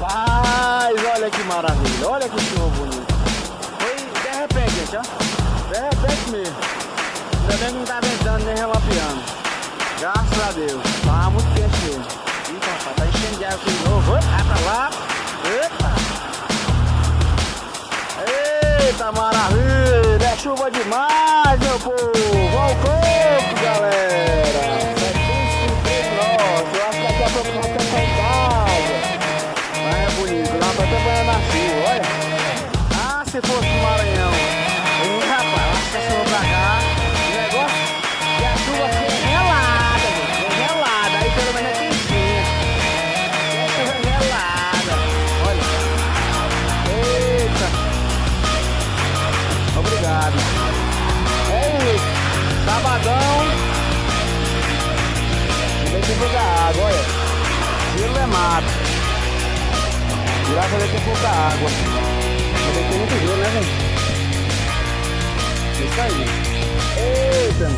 Rapaz, olha que maravilha, olha que chuva bonita. Foi de repente, gente, ó. De repente mesmo. Ainda bem que não tá ventando nem relampeando. Graças a Deus. Tá muito quente mesmo. Eita, rapaz, tá enchendo de água aqui de novo. Vai pra lá. Eita. Eita, maravilha. É chuva demais, meu povo. Olha o corpo, galera. Nossa, eu acho que daqui a pouco nós vamos sair em casa. Mas é bonito, lá tá até banhando na chuva, olha. Ah, se fosse no Maranhão. Ei, rapaz, acho que a chuva pra cá. O negócio é a chuva assim é gelada, gente. É gelada, aí pelo menos é quentinha. E a chuva é gelada. Olha. Eita. Obrigado. É isso. Sabadão. Tem pouca água, olha. Gelo é mato. Graças a Deus tem pouca água. Também tem muito gelo, né, gente? Isso aí. Eita.